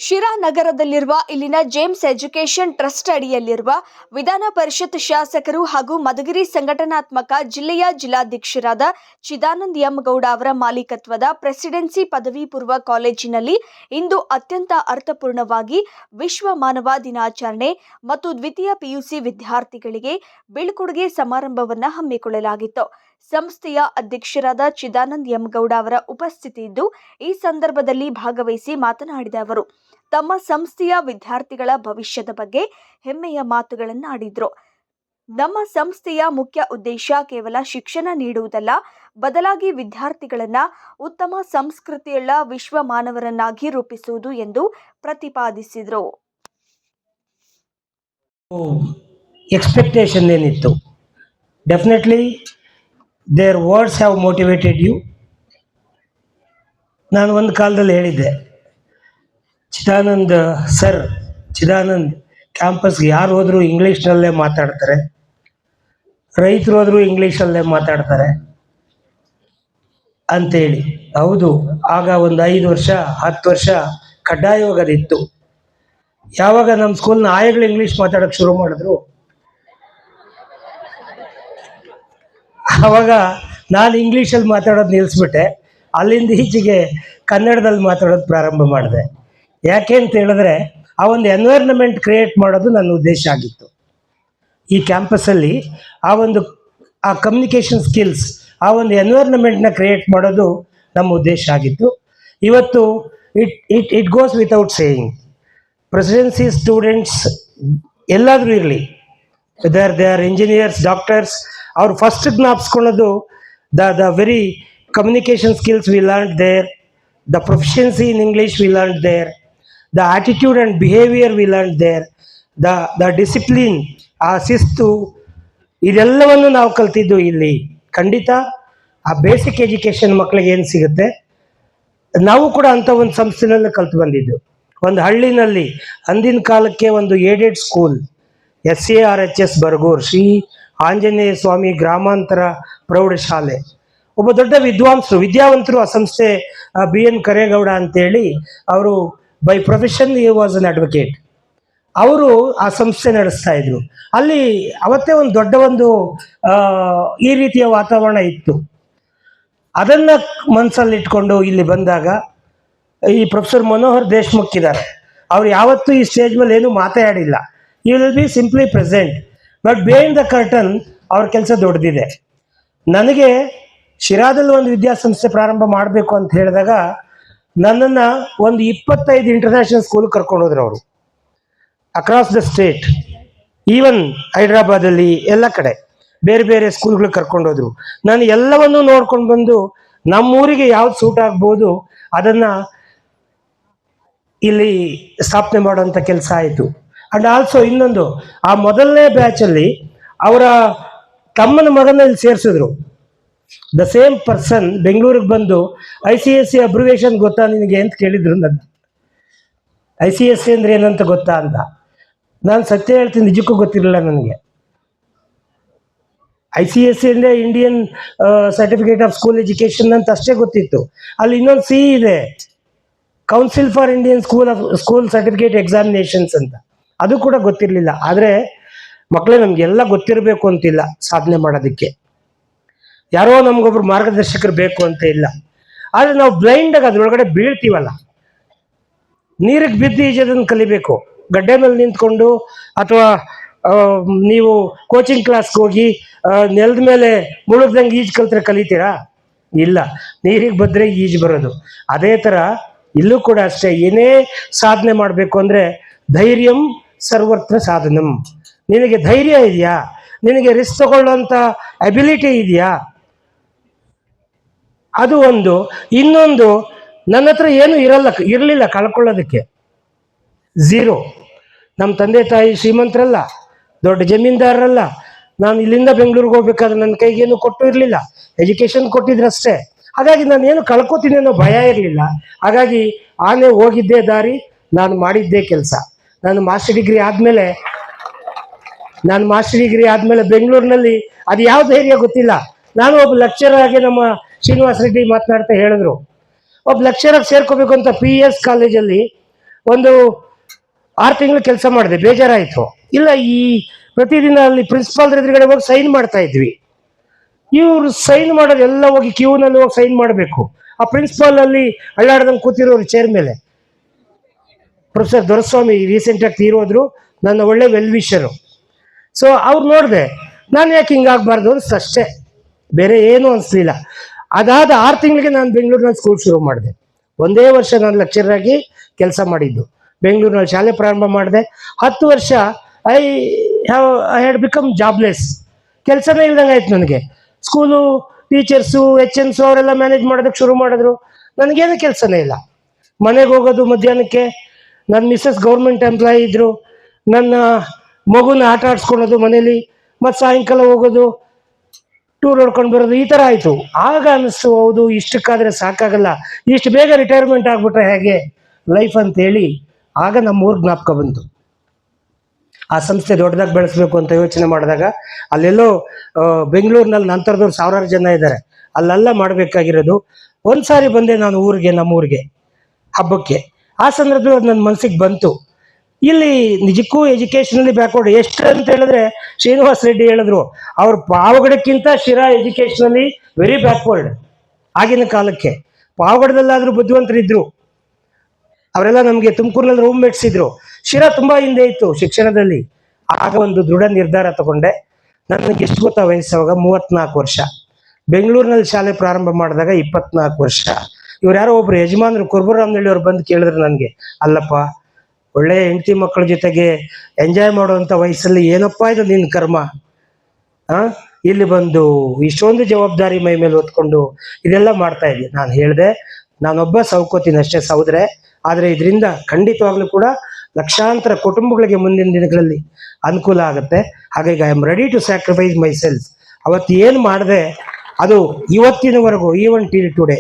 ಶಿರಾ ನಗರದಲ್ಲಿರುವ ಇಲ್ಲಿನ James education trust ಅಡಿಯಲ್ಲಿರುವ ವಿಧಾನ ಪರಿಷತ್ ಶಾಸಕರು ಹಾಗೂ ಮಧುಗಿರಿ ಸಂಘಟನಾತ್ಮಕ ಜಿಲ್ಲೆಯ ಜಿಲ್ಲಾಧ್ಯಕ್ಷರಾದ ಚಿದಾನಂದ ಎಂ ಗೌಡ ಅವರ ಮಾಲೀಕತ್ವದ ಪ್ರೆಸಿಡೆನ್ಸಿ ಪದವಿ ಪೂರ್ವ ಕಾಲೇಜಿನಲ್ಲಿ ಇಂದು ಅತ್ಯಂತ ಅರ್ಥಪೂರ್ಣವಾಗಿ ವಿಶ್ವ ಮಾನವ ದಿನಾಚರಣೆ ಮತ್ತು ದ್ವಿತೀಯ ಪಿಯುಸಿ ವಿದ್ಯಾರ್ಥಿಗಳಿಗೆ ಬೀಳ್ಕೊಡುಗೆ ಸಮಾರಂಭವನ್ನು ಹಮ್ಮಿಕೊಳ್ಳಲಾಗಿತ್ತು. ಸಂಸ್ಥೆಯ ಅಧ್ಯಕ್ಷರಾದ ಚಿದಾನಂದ ಎಂ ಗೌಡ ಅವರ ಉಪಸ್ಥಿತಿ ಇದ್ದು, ಈ ಸಂದರ್ಭದಲ್ಲಿ ಭಾಗವಹಿಸಿ ಮಾತನಾಡಿದ ಅವರು ತಮ್ಮ ಸಂಸ್ಥೆಯ ವಿದ್ಯಾರ್ಥಿಗಳ ಭವಿಷ್ಯದ ಬಗ್ಗೆ ಹೆಮ್ಮೆಯ ಮಾತುಗಳನ್ನಾಡಿದ್ರು. ನಮ್ಮ ಸಂಸ್ಥೆಯ ಮುಖ್ಯ ಉದ್ದೇಶ ಕೇವಲ ಶಿಕ್ಷಣ ನೀಡುವುದಲ್ಲ, ಬದಲಾಗಿ ವಿದ್ಯಾರ್ಥಿಗಳನ್ನ ಉತ್ತಮ ಸಂಸ್ಕೃತಿಯುಳ್ಳ ವಿಶ್ವ ಮಾನವರನ್ನಾಗಿ ರೂಪಿಸುವುದು ಎಂದು ಪ್ರತಿಪಾದಿಸಿದರು. ಎಕ್ಸ್ಪೆಕ್ಟೇಷನ್ ಏನಿತ್ತು, definitely their words have motivated you. ನಾನು ಒಂದು ಕಾಲದಲ್ಲಿ ಹೇಳಿದ್ದೆ, ಚಿದಾನಂದ್ ಕ್ಯಾಂಪಸ್ಗೆ ಯಾರು ಹೋದರೂ ಇಂಗ್ಲೀಷ್ನಲ್ಲೇ ಮಾತಾಡ್ತಾರೆ, ರೈತರು ಹೋದರೂ ಇಂಗ್ಲೀಷಲ್ಲೇ ಮಾತಾಡ್ತಾರೆ ಅಂತೇಳಿ. ಹೌದು, ಆಗ ಒಂದು 5 ವರ್ಷ 10 ವರ್ಷ ಕಡ್ಡಾಯವಾಗದಿತ್ತು. ಯಾವಾಗ ನಮ್ಮ ಸ್ಕೂಲ್ನ ಆಯಗಳು ಇಂಗ್ಲೀಷ್ ಮಾತಾಡೋಕ್ಕೆ ಶುರು ಮಾಡಿದ್ರು, ಆವಾಗ ನಾನು ಇಂಗ್ಲೀಷಲ್ಲಿ ಮಾತಾಡೋದು ನಿಲ್ಲಿಸ್ಬಿಟ್ಟೆ. ಅಲ್ಲಿಂದ ಈಚೆಗೆ ಕನ್ನಡದಲ್ಲಿ ಮಾತಾಡೋದು ಪ್ರಾರಂಭ ಮಾಡಿದೆ. ಯಾಕೆ ಅಂತ ಹೇಳಿದ್ರೆ, ಆ ಒಂದು ಎನ್ವೈರ್ನಮೆಂಟ್ ಕ್ರಿಯೇಟ್ ಮಾಡೋದು ನನ್ನ ಉದ್ದೇಶ ಆಗಿತ್ತು. ಈ ಕ್ಯಾಂಪಸ್ಸಲ್ಲಿ ಆ ಕಮ್ಯುನಿಕೇಷನ್ ಸ್ಕಿಲ್ಸ್, ಆ ಒಂದು ಎನ್ವೈರ್ನಮೆಂಟ್ನ ಕ್ರಿಯೇಟ್ ಮಾಡೋದು ನಮ್ಮ ಉದ್ದೇಶ ಆಗಿತ್ತು. ಇವತ್ತು it goes without saying, presidency students ಎಲ್ಲಾದರೂ ಇರಲಿ, ದೇ ಆರ್ ಇಂಜಿನಿಯರ್ಸ್, ಡಾಕ್ಟರ್ಸ್, ಅವ್ರು ಫಸ್ಟ್ ಜ್ಞಾಪಿಸ್ಕೊಳ್ಳೋದು the very communication skills we learned there, the proficiency in English we learned there, the attitude and behavior we learned there, the discipline, ಆ ಶಿಸ್ತು, ಇದೆಲ್ಲವನ್ನು ನಾವು ಕಲ್ತಿದ್ದು ಇಲ್ಲಿ. ಖಂಡಿತ ಆ ಬೇಸಿಕ್ ಎಜುಕೇಷನ್ ಮಕ್ಕಳಿಗೆ ಏನು ಸಿಗುತ್ತೆ, ನಾವು ಕೂಡ ಅಂಥ ಒಂದು ಸಂಸ್ಥೆನಲ್ಲಿ ಕಲ್ತು ಬಂದಿದ್ದು. ಒಂದು ಹಳ್ಳಿನಲ್ಲಿ ಅಂದಿನ ಕಾಲಕ್ಕೆ ಒಂದು aided school, SARHS Baraguru Shri Anjaneya Swamy ಗ್ರಾಮಾಂತರ ಪ್ರೌಢಶಾಲೆ. ಒಬ್ಬ ದೊಡ್ಡ ವಿದ್ಯಾವಂತರು ಆ ಸಂಸ್ಥೆ BN ಕರೇಗೌಡ ಅಂತೇಳಿ, ಅವರು by profession he was an advocate. ಅವರು ಆ ಸಂಸ್ಥೆ ನಡೆಸ್ತಾ ಇದ್ರು. ಅಲ್ಲಿ ಅವತ್ತೇ ಒಂದು ದೊಡ್ಡ ಈ ರೀತಿಯ ವಾತಾವರಣ ಇತ್ತು. ಅದನ್ನು ಮನಸ್ಸಲ್ಲಿ ಇಟ್ಕೊಂಡು ಇಲ್ಲಿ ಬಂದಾಗ ಈ ಪ್ರೊಫೆಸರ್ ಮನೋಹರ್ ದೇಶ್ಮುಖ್ ಇದ್ದಾರೆ, ಅವ್ರು ಯಾವತ್ತೂ ಈ ಸ್ಟೇಜ್ ಮೇಲೆ ಏನೂ ಮಾತಾಡಿಲ್ಲ. You will be simply present, but behind the curtain ಅವ್ರ ಕೆಲಸ ದೊಡ್ಡದಿದೆ. ನನಗೆ ಶಿರಾದಲ್ಲಿ ಒಂದು ವಿದ್ಯಾಸಂಸ್ಥೆ ಪ್ರಾರಂಭ ಮಾಡಬೇಕು ಅಂತ ಹೇಳಿದಾಗ ನನ್ನನ್ನು ಒಂದು 25 ಇಂಟರ್ನ್ಯಾಷನಲ್ ಸ್ಕೂಲ್ ಕರ್ಕೊಂಡು ಹೋದ್ರು ಅವರು, ಅಕ್ರಾಸ್ ದ ಸ್ಟೇಟ್, ಈವನ್ ಹೈದ್ರಾಬಾದಲ್ಲಿ ಎಲ್ಲ ಕಡೆ ಬೇರೆ ಬೇರೆ ಸ್ಕೂಲ್ಗಳಿಗೆ ಕರ್ಕೊಂಡೋದ್ರು. ನಾನು ಎಲ್ಲವನ್ನೂ ನೋಡ್ಕೊಂಡು ಬಂದು ನಮ್ಮೂರಿಗೆ ಯಾವ್ದು ಸೂಟ್ ಆಗ್ಬೋದು ಅದನ್ನು ಇಲ್ಲಿ ಸ್ಥಾಪನೆ ಮಾಡೋಂಥ ಕೆಲಸ ಆಯಿತು. ಆ್ಯಂಡ್ ಆಲ್ಸೋ ಇನ್ನೊಂದು, ಆ ಮೊದಲನೇ ಬ್ಯಾಚಲ್ಲಿ ಅವರ ತಮ್ಮನ ಮಗನ ಇಲ್ಲಿ ಸೇರಿಸಿದ್ರು. ದ ಸೇಮ್ ಪರ್ಸನ್ ಬೆಂಗಳೂರಿಗೆ ಬಂದು ICSE ಅಬ್ರಿವೇಷನ್ ಗೊತ್ತಾ ನಿನಗೆ ಅಂತ ಕೇಳಿದ್ರು. ನನ್ನ ICSE ಅಂದ್ರೆ ಏನಂತ ಗೊತ್ತಾ ಅಂತ. ನಾನು ಸತ್ಯ ಹೇಳ್ತೀನಿ, ನಿಜಕ್ಕೂ ಗೊತ್ತಿರಲಿಲ್ಲ ನನಗೆ. ICSE ಅಂದರೆ Indian certificate of school education ಅಂತ ಅಷ್ಟೇ ಗೊತ್ತಿತ್ತು. ಅಲ್ಲಿ ಇನ್ನೊಂದು CE ಇದೆ, council for Indian school certificate examinations ಅಂತ, ಅದು ಕೂಡ ಗೊತ್ತಿರಲಿಲ್ಲ. ಆದರೆ ಮಕ್ಕಳೇ, ನಮಗೆಲ್ಲ ಗೊತ್ತಿರಬೇಕು ಅಂತಿಲ್ಲ ಸಾಧನೆ ಮಾಡೋದಕ್ಕೆ. ಯಾರೋ ನಮಗೊಬ್ರು ಮಾರ್ಗದರ್ಶಕರು ಬೇಕು ಅಂತ ಇಲ್ಲ. ಆದರೆ ನಾವು ಬ್ಲೈಂಡಾಗಿ ಅದ್ರೊಳಗಡೆ ಬೀಳ್ತೀವಲ್ಲ, ನೀರಿಗೆ ಬಿದ್ದು ಈಜೋದನ್ನು ಕಲಿಬೇಕು. ಗಡ್ಡೆ ಮೇಲೆ ನಿಂತ್ಕೊಂಡು ಅಥವಾ ನೀವು ಕೋಚಿಂಗ್ ಕ್ಲಾಸ್ಗೆ ಹೋಗಿ ನೆಲದ ಮೇಲೆ ಮುಳುಗ್ದಂಗೆ ಈಜು ಕಲ್ತ್ರೆ ಕಲಿತೀರಾ? ಇಲ್ಲ, ನೀರಿಗೆ ಬದ್ರೆ ಈಜು ಬರೋದು. ಅದೇ ಥರ ಇಲ್ಲೂ ಕೂಡ ಅಷ್ಟೇ. ಏನೇ ಸಾಧನೆ ಮಾಡಬೇಕು ಅಂದರೆ ಧೈರ್ಯಂ ಸರ್ವತ್ರ ಸಾಧನಂ. ನಿನಗೆ ಧೈರ್ಯ ಇದೆಯಾ, ನಿನಗೆ ರಿಸ್ಕ್ ತಗೊಳ್ಳೋಂಥ ಅಬಿಲಿಟಿ ಇದೆಯಾ, ಅದು ಒಂದು. ಇನ್ನೊಂದು, ನನ್ನ ಹತ್ರ ಏನು ಇರಲಿಲ್ಲ ಕಳ್ಕೊಳ್ಳೋದಕ್ಕೆ, ಝೀರೋ. ನಮ್ಮ ತಂದೆ ತಾಯಿ ಶ್ರೀಮಂತರಲ್ಲ, ದೊಡ್ಡ ಜಮೀನ್ದಾರರಲ್ಲ. ನಾನು ಇಲ್ಲಿಂದ ಬೆಂಗಳೂರಿಗೆ ಹೋಗ್ಬೇಕಾದ್ರೆ ನನ್ನ ಕೈಗೇನು ಕೊಟ್ಟು ಇರಲಿಲ್ಲ, ಎಜುಕೇಷನ್ ಕೊಟ್ಟಿದ್ರಷ್ಟೇ. ಹಾಗಾಗಿ ನಾನು ಏನು ಕಳ್ಕೊತೀನಿ ಅನ್ನೋ ಭಯ ಇರಲಿಲ್ಲ. ಹಾಗಾಗಿ ಆನೆ ಹೋಗಿದ್ದೇ ದಾರಿ, ನಾನು ಮಾಡಿದ್ದೇ ಕೆಲಸ. ನಾನು ಮಾಸ್ಟರ್ ಡಿಗ್ರಿ ಆದಮೇಲೆ ಬೆಂಗಳೂರಿನಲ್ಲಿ ಅದು ಯಾವ ಧೈರ್ಯ ಗೊತ್ತಿಲ್ಲ. ನಾನು ಒಬ್ಬ ಲೆಕ್ಚರರ್ ಆಗಿ ನಮ್ಮ ಶ್ರೀನಿವಾಸ ರೆಡ್ಡಿ ಮಾತನಾಡ್ತಾ ಹೇಳಿದ್ರು, ಒಬ್ಬ ಲೆಕ್ಚರಾಗಿ ಸೇರ್ಕೋಬೇಕು ಅಂತ PS ಕಾಲೇಜಲ್ಲಿ ಒಂದು 6 ತಿಂಗಳು ಕೆಲಸ ಮಾಡಿದೆ, ಬೇಜಾರಾಯಿತು. ಇಲ್ಲ, ಈ ಪ್ರತಿದಿನ ಅಲ್ಲಿ ಪ್ರಿನ್ಸಿಪಾಲ್ ಎದುರುಗಡೆ ಹೋಗಿ ಸೈನ್ ಮಾಡ್ತಾ ಇದ್ವಿ. ಇವ್ರು ಸೈನ್ ಮಾಡೋದು ಎಲ್ಲ ಹೋಗಿ ಕ್ಯೂನಲ್ಲಿ ಹೋಗಿ ಸೈನ್ ಮಾಡಬೇಕು. ಆ ಪ್ರಿನ್ಸಿಪಾಲ್ ಅಲ್ಲಿ ಅಳ್ಳಾಡ್ದಂಗೆ ಕೂತಿರೋರು ಚೇರ್ ಮೇಲೆ. ಪ್ರೊಫೆಸರ್ ದೊರೆಸ್ವಾಮಿ ರೀಸೆಂಟ್ ಆಗಿ ತೀರೋದ್ರು, ನನ್ನ ಒಳ್ಳೆ ವೆಲ್ ವಿಷರು. ಸೊ ಅವ್ರು ನೋಡಿದೆ, ನಾನು ಯಾಕೆ ಹಿಂಗಾಗಬಾರ್ದು ಅಷ್ಟೇ, ಬೇರೆ ಏನೂ ಅನಿಸ್ಲಿಲ್ಲ. ಅದಾದ 6 ತಿಂಗಳಿಗೆ ನಾನು ಬೆಂಗಳೂರಿನಲ್ಲಿ ಸ್ಕೂಲ್ ಶುರು ಮಾಡಿದೆ. ಒಂದೇ ವರ್ಷ ನಾನು ಲೆಕ್ಚರರ್ ಆಗಿ ಕೆಲಸ ಮಾಡಿದ್ದು. ಬೆಂಗಳೂರಿನಲ್ಲಿ ಶಾಲೆ ಪ್ರಾರಂಭ ಮಾಡಿದೆ. 10 ವರ್ಷ ಐ ಹ್ಯಾಡ್ ಬಿಕಮ್ ಜಾಬ್ಲೆಸ್. ಕೆಲಸನೇ ಇಲ್ದಂಗೆ ಆಯ್ತು ನನಗೆ. ಸ್ಕೂಲು ಟೀಚರ್ಸು HMs ಅವರೆಲ್ಲ ಮ್ಯಾನೇಜ್ ಮಾಡೋದಕ್ಕೆ ಶುರು ಮಾಡಿದ್ರು. ನನಗೇನು ಕೆಲಸನೇ ಇಲ್ಲ. ಮನೆಗೆ ಹೋಗೋದು ಮಧ್ಯಾಹ್ನಕ್ಕೆ, ನನ್ನ ಮಿಸ್ಸಸ್ ಗೌರ್ಮೆಂಟ್ ಎಂಪ್ಲಾಯಿ ಇದ್ರು, ನನ್ನ ಮಗುನ ಆಟ ಆಡಿಸ್ಕೊಳೋದು ಮನೇಲಿ, ಮತ್ತು ಸಾಯಂಕಾಲ ಹೋಗೋದು, ಟೂರ್ ಹೊಡ್ಕೊಂಡು ಬರೋದು, ಈ ಥರ ಆಯಿತು. ಆಗ ಅನ್ನಿಸ್ತು, ಹೌದು ಇಷ್ಟಕ್ಕಾದರೆ ಸಾಕಾಗಲ್ಲ, ಇಷ್ಟು ಬೇಗ ರಿಟೈರ್ಮೆಂಟ್ ಆಗಿಬಿಟ್ರೆ ಹೇಗೆ ಲೈಫ್ ಅಂತೇಳಿ ಆಗ ನಮ್ಮ ಊರಿಗೆ ಜ್ಞಾಪಕ ಬಂತು. ಆ ಸಂಸ್ಥೆ ದೊಡ್ಡದಾಗಿ ಬೆಳೆಸಬೇಕು ಅಂತ ಯೋಚನೆ ಮಾಡಿದಾಗ ಅಲ್ಲೆಲ್ಲೋ ಬೆಂಗಳೂರಿನಲ್ಲಿ ನಂತರದವ್ರು 1000 ಜನ ಇದ್ದಾರೆ, ಅಲ್ಲೆಲ್ಲ ಮಾಡಬೇಕಾಗಿರೋದು. ಒಂದು ಸಾರಿ ಬಂದೆ ನಾನು ಊರಿಗೆ, ನಮ್ಮ ಊರಿಗೆ ಹಬ್ಬಕ್ಕೆ. ಆ ಸಂದರ್ಭದಲ್ಲಿ ಅದು ನನ್ನ ಮನಸ್ಸಿಗೆ ಬಂತು. ಇಲ್ಲಿ ನಿಜಕ್ಕೂ ಎಜುಕೇಷನಲ್ಲಿ ಬ್ಯಾಕ್ವರ್ಡ್ ಎಷ್ಟು ಅಂತ ಹೇಳಿದ್ರೆ, ಶ್ರೀನಿವಾಸ್ ರೆಡ್ಡಿ ಹೇಳಿದ್ರು, ಅವ್ರ ಪಾವಗಡಕ್ಕಿಂತ ಶಿರಾ ಎಜುಕೇಷನಲ್ಲಿ ವೆರಿ ಬ್ಯಾಕ್ವರ್ಡ್ ಆಗಿನ ಕಾಲಕ್ಕೆ. ಪಾವಗಡದಲ್ಲಾದರೂ ಬುದ್ಧಿವಂತರಿದ್ರು, ಅವರೆಲ್ಲ ನಮಗೆ ತುಮಕೂರಿನಲ್ಲಿ ರೂಮ್ಮೇಟ್ಸ್ ಇದ್ರು. ಶಿರಾ ತುಂಬ ಹಿಂದೆ ಇತ್ತು ಶಿಕ್ಷಣದಲ್ಲಿ. ಆಗ ಒಂದು ದೃಢ ನಿರ್ಧಾರ ತಗೊಂಡೆ. ನನಗೆ ಎಷ್ಟು ಗೊತ್ತಾ ವಯಸ್ಸಾವಾಗ 34 ವರ್ಷ. ಬೆಂಗಳೂರಿನಲ್ಲಿ ಶಾಲೆ ಪ್ರಾರಂಭ ಮಾಡಿದಾಗ 24 ವರ್ಷ. ಇವ್ರು ಯಾರೋ ಒಬ್ರು ಯಜಮಾನ್ರು ಕುರ್ಬುರಾಮನಹಳ್ಳಿ ಅವ್ರು ಬಂದು ಕೇಳಿದ್ರು ನನಗೆ, ಅಲ್ಲಪ್ಪ ಒಳ್ಳೆ ಹೆಂಡತಿ ಮಕ್ಕಳ ಜೊತೆಗೆ ಎಂಜಾಯ್ ಮಾಡುವಂಥ ವಯಸ್ಸಲ್ಲಿ ಏನಪ್ಪ ಇದು ನಿನ್ನ ಕರ್ಮ, ಇಲ್ಲಿ ಬಂದು ಇಷ್ಟೊಂದು ಜವಾಬ್ದಾರಿ ಮೈ ಮೇಲೆ ಹೊತ್ಕೊಂಡು ಇದೆಲ್ಲ ಮಾಡ್ತಾ ಇದ್ದೆ. ನಾನು ಹೇಳಿದೆ, ನಾನೊಬ್ಬ ಸೌಕೋತೀನಿ ಅಷ್ಟೇ ಸೌದ್ರೆ, ಆದರೆ ಇದರಿಂದ ಖಂಡಿತವಾಗ್ಲೂ ಕೂಡ ಲಕ್ಷಾಂತರ ಕುಟುಂಬಗಳಿಗೆ ಮುಂದಿನ ದಿನಗಳಲ್ಲಿ ಅನುಕೂಲ ಆಗುತ್ತೆ. ಹಾಗಾಗಿ I am ready to sacrifice myself. ಅವತ್ತು ಏನು ಮಾಡಿದೆ ಅದು ಇವತ್ತಿನವರೆಗೂ, ಈವನ್ ಟಿಲ್ ಟುಡೇ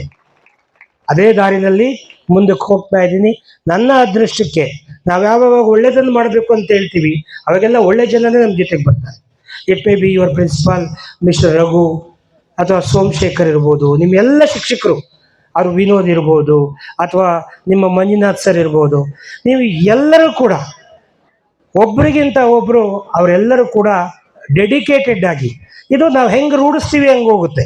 ಅದೇ ದಾರಿನಲ್ಲಿ ಮುಂದಕ್ಕೆ ಹೋಗ್ತಾ ಇದ್ದೀನಿ. ನನ್ನ ಅದೃಷ್ಟಕ್ಕೆ ನಾವು ಯಾವಾಗ ಒಳ್ಳೇದನ್ನು ಮಾಡಬೇಕು ಅಂತ ಹೇಳ್ತೀವಿ, ಅವಾಗೆಲ್ಲ ಒಳ್ಳೆ ಜನನೇ ನಮ್ಮ ಜೊತೆಗೆ ಬರ್ತಾರೆ. It may be your principal mister Raghu ಅಥವಾ ಸೋಮಶೇಖರ್ ಇರ್ಬೋದು, ನಿಮ್ಮೆಲ್ಲ ಶಿಕ್ಷಕರು, ಅವರು ವಿನೋದ್ ಇರ್ಬೋದು, ಅಥವಾ ನಿಮ್ಮ ಮಂಜುನಾಥ್ ಸರ್ ಇರ್ಬೋದು, ನೀವು ಎಲ್ಲರೂ ಕೂಡ ಒಬ್ರಿಗಿಂತ ಒಬ್ಬರು ಅವರೆಲ್ಲರೂ ಕೂಡ ಡೆಡಿಕೇಟೆಡ್ ಆಗಿ, ಇದು ನಾವು ಹೆಂಗೆ ರೂಢಿಸ್ತೀವಿ ಹಂಗೆ ಹೋಗುತ್ತೆ.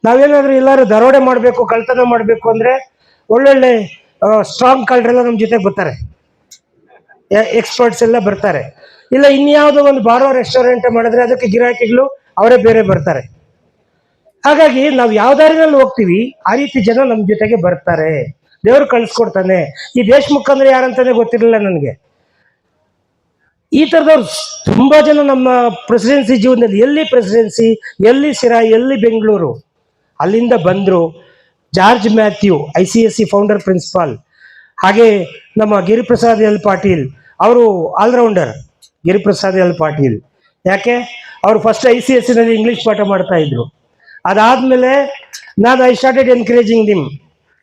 ನಾವೇನಾದರೂ ಎಲ್ಲರೂ ದರೋಡೆ ಮಾಡಬೇಕು, ಕಳ್ತನ ಮಾಡಬೇಕು ಅಂದರೆ ಒಳ್ಳೊಳ್ಳೆ ಸ್ಟ್ರಾಂಗ್ ಕಳ್ಳರೆಲ್ಲ ನಮ್ಮ ಜೊತೆಗೆ ಬರ್ತಾರೆ, ಎಕ್ಸ್ಪರ್ಟ್ಸ್ ಎಲ್ಲ ಬರ್ತಾರೆ. ಇಲ್ಲ ಇನ್ಯಾವುದೋ ಒಂದು ಬಾರೋ ರೆಸ್ಟೋರೆಂಟ್ ಮಾಡಿದ್ರೆ ಅದಕ್ಕೆ ಗಿರಾಕಿಗಳು ಅವರೇ ಬೇರೆ ಬರ್ತಾರೆ. ಹಾಗಾಗಿ ನಾವು ಯಾವ ದಾರಿನಲ್ಲಿ ಹೋಗ್ತೀವಿ ಆ ರೀತಿ ಜನ ನಮ್ಮ ಜೊತೆಗೆ ಬರ್ತಾರೆ, ದೇವರು ಕಳಿಸ್ಕೊಡ್ತಾನೆ. ಈ ದೇಶಮುಖ ಅಂದ್ರೆ ಯಾರಂತಾನೆ ಗೊತ್ತಿರಲಿಲ್ಲ ನನಗೆ. ಈ ಥರದವ್ರು ತುಂಬ ಜನ ನಮ್ಮ ಪ್ರೆಸಿಡೆನ್ಸಿ ಜೀವನದಲ್ಲಿ, ಎಲ್ಲಿ ಪ್ರೆಸಿಡೆನ್ಸಿ, ಎಲ್ಲಿ ಸಿರಾ, ಎಲ್ಲಿ ಬೆಂಗಳೂರು, ಅಲ್ಲಿಂದ ಬಂದರು. George Matthew ICSE founder principal, ಹಾಗೆ ನಮ್ಮ ಗಿರಿಪ್ರಸಾದ್ ಎಲ್ ಪಾಟೀಲ್, ಅವರು ಆಲ್ರೌಂಡರ್ ಗಿರಿಪ್ರಸಾದ್ ಎಲ್ ಪಾಟೀಲ್. ಯಾಕೆ ಅವರು ಫಸ್ಟ್ ICSEನಲ್ಲಿ ಇಂಗ್ಲೀಷ್ ಪಾಠ ಮಾಡ್ತಾ ಇದ್ರು. ಅದಾದಮೇಲೆ ನಾನು I started encouraging them,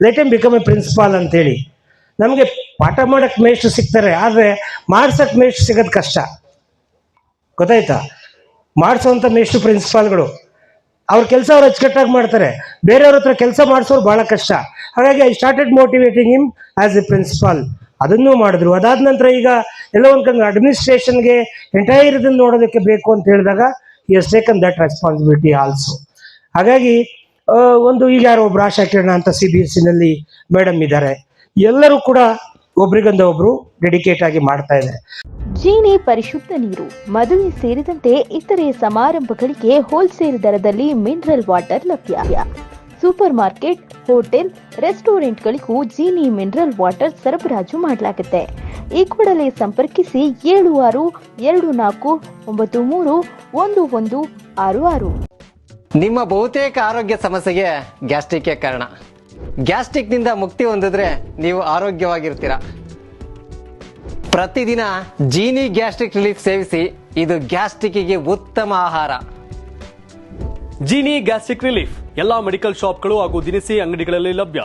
let them become a principal ಅಂತೇಳಿ. ನಮಗೆ ಪಾಠ ಮಾಡೋಕ್ಕೆ ಮೇಷ್ಟ್ರು ಸಿಗ್ತಾರೆ, ಆದರೆ ಮಾಡ್ಸೋಕ್ಕೆ ಮೇಷ್ಟ್ರು ಸಿಗೋದು ಕಷ್ಟ, ಗೊತ್ತಾಯ್ತಾ? ಮಾಡಿಸೋವಂಥ ಮೇಷ್ಟ್ರು ಪ್ರಿನ್ಸಿಪಾಲ್ಗಳು ಅವ್ರ ಕೆಲಸ ಅವ್ರು ಅಚ್ಚುಕಟ್ಟಾಗಿ ಮಾಡ್ತಾರೆ, ಬೇರೆಯವ್ರ ಹತ್ರ ಕೆಲಸ ಮಾಡಿಸೋರು ಭಾಳ ಕಷ್ಟ. ಹಾಗಾಗಿ I started motivating him as A principal. ಅದನ್ನೂ ಮಾಡಿದ್ರು. ಅದಾದ ನಂತರ ಈಗ ಎಲ್ಲ ಒಂದು ಕಡೆ ಅಡ್ಮಿನಿಸ್ಟ್ರೇಷನ್ಗೆ ಎಂಟೈರ್ ಇದನ್ನು ನೋಡೋದಕ್ಕೆ ಬೇಕು ಅಂತ ಹೇಳಿದಾಗ ಹಿ ಹಸ್ ಟೇಕನ್ ದಟ್ ರೆಸ್ಪಾನ್ಸಿಬಿಲಿಟಿ ಆಲ್ಸೋ. ಹಾಗಾಗಿ ಒಂದು ಈಗ ಯಾರೋ ಒಬ್ರು ಆಶಾ ಕಿರಣ ಅಂತ CBSEನಲ್ಲಿ ಮೇಡಮ್ ಇದ್ದಾರೆ. ಎಲ್ಲರೂ ಕೂಡ ಒಬ್ರಿಗೊಂದು ಒಬ್ರು ಡೆಡಿಕೇಟ್ ಆಗಿ ಮಾಡ್ತಾ ಇದ್ದಾರೆ. ಜೀನಿ ಪರಿಶುದ್ಧ ನೀರು, ಮದುವೆ ಸೇರಿದಂತೆ ಇತರೆ ಸಮಾರಂಭಗಳಿಗೆ ಹೋಲ್ಸೇಲ್ ದರದಲ್ಲಿ ಮಿನರಲ್ ವಾಟರ್ ಲಭ್ಯ. ಸೂಪರ್ ಮಾರ್ಕೆಟ್, ಹೋಟೆಲ್, ರೆಸ್ಟೋರೆಂಟ್ಗಳಿಗೂ ಜೀನಿ ಮಿನರಲ್ ವಾಟರ್ ಸರಬರಾಜು ಮಾಡಲಾಗುತ್ತೆ. ಈ ಕೂಡಲೇ ಸಂಪರ್ಕಿಸಿ 7624931166. ನಿಮ್ಮ ಬಹುತೇಕ ಆರೋಗ್ಯ ಸಮಸ್ಯೆಗೆ ಗ್ಯಾಸ್ಟ್ರಿಕ್ ಕಾರಣ. ಗ್ಯಾಸ್ಟ್ರಿಕ್ನಿಂದ ಮುಕ್ತಿ ಹೊಂದಿದ್ರೆ ನೀವು ಆರೋಗ್ಯವಾಗಿರ್ತೀರ. ಪ್ರತಿದಿನ ಜೀನಿ ಗ್ಯಾಸ್ಟ್ರಿಕ್ ರಿಲೀಫ್ ಸೇವಿಸಿ, ಇದು ಗ್ಯಾಸ್ಟ್ರಿಕ್ಗೆ ಉತ್ತಮ ಆಹಾರ. ಜೀನಿ ಗ್ಯಾಸ್ಟ್ರಿಕ್ ರಿಲೀಫ್ ಎಲ್ಲಾ ಮೆಡಿಕಲ್ ಶಾಪ್ಗಳು ಹಾಗೂ ದಿನಸಿ ಅಂಗಡಿಗಳಲ್ಲಿ ಲಭ್ಯ.